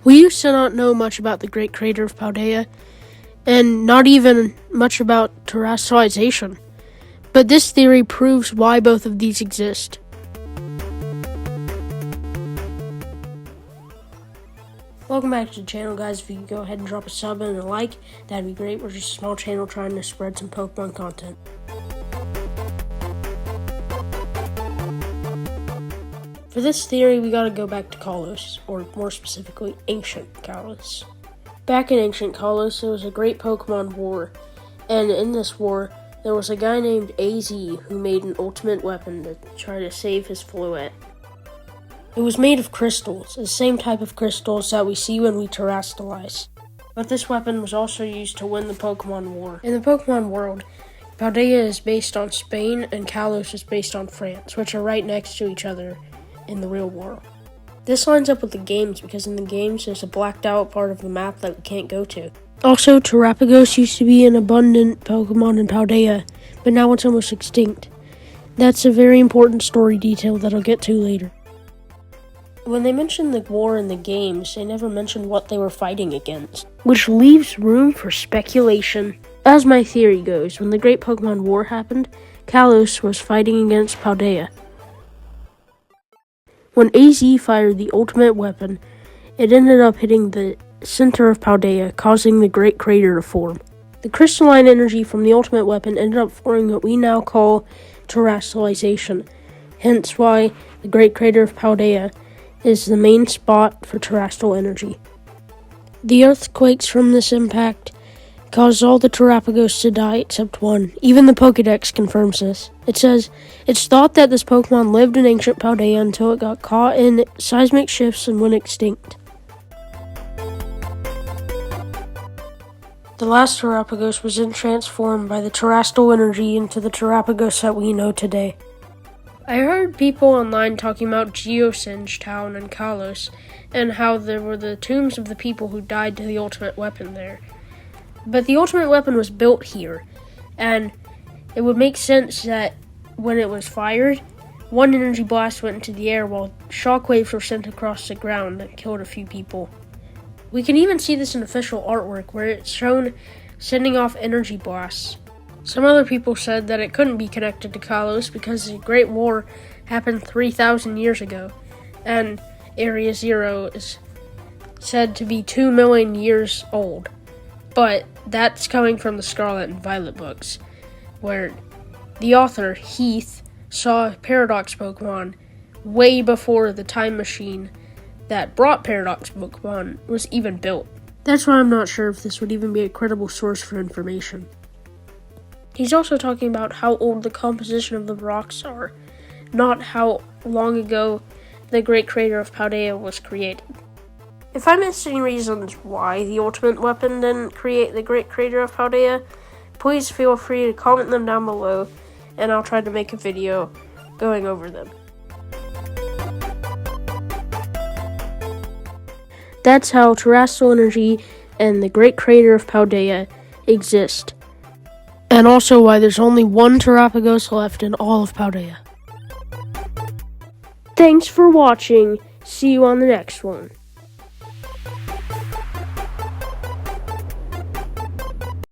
We used to not know much about the Great Crater of Paldea, and not even much about terrestrialization. But this theory proves why both of these exist. Welcome back to the channel, guys. If you could go ahead and drop a sub and a like, that'd be great. We're just a small channel trying to spread some Pokemon content. For this theory, we gotta go back to Kalos, or more specifically, Ancient Kalos. Back in Ancient Kalos, there was a great Pokemon war, and in this war, there was a guy named AZ who made an ultimate weapon to try to save his Floette. It was made of crystals, the same type of crystals that we see when we terrestrialize. But this weapon was also used to win the Pokemon war. In the Pokemon world, Paldea is based on Spain and Kalos is based on France, which are right next to each other in the real world. This lines up with the games because in the games there's a blacked out part of the map that we can't go to. Also, Terapagos used to be an abundant Pokemon in Paldea, but now it's almost extinct. That's a very important story detail that I'll get to later. When they mentioned the war in the games, they never mentioned what they were fighting against, which leaves room for speculation. As my theory goes, when the Great Pokemon War happened, Kalos was fighting against Paldea. When AZ fired the ultimate weapon, it ended up hitting the center of Paldea, causing the Great Crater to form. The crystalline energy from the ultimate weapon ended up forming what we now call terrestrialization, hence why the Great Crater of Paldea is the main spot for terrestrial energy. The earthquakes from this impact caused all the Terapagos to die except one. Even the Pokédex confirms this. It says, it's thought that this Pokemon lived in ancient Paldea until it got caught in seismic shifts and went extinct. The last Terapagos was then transformed by the terrestrial energy into the Terapagos that we know today. I heard people online talking about Geosenge Town and Kalos, and how there were the tombs of the people who died to the ultimate weapon there. But the ultimate weapon was built here, and it would make sense that when it was fired, one energy blast went into the air while shockwaves were sent across the ground that killed a few people. We can even see this in official artwork where it's shown sending off energy blasts. Some other people said that it couldn't be connected to Kalos because the Great War happened 3,000 years ago, and Area Zero is said to be 2 million years old. But that's coming from the Scarlet and Violet books, where the author, Heath, saw Paradox Pokemon way before the time machine that brought Paradox Pokemon was even built. That's why I'm not sure if this would even be a credible source for information. He's also talking about how old the composition of the rocks are, not how long ago the Great Crater of Paldea was created. If I missed any reasons why the ultimate weapon didn't create the Great Crater of Paldea, please feel free to comment them down below, and I'll try to make a video going over them. That's how terrestrial energy and the Great Crater of Paldea exist, and also why there's only one Terapagos left in all of Paldea. Thanks for watching. See you on the next one.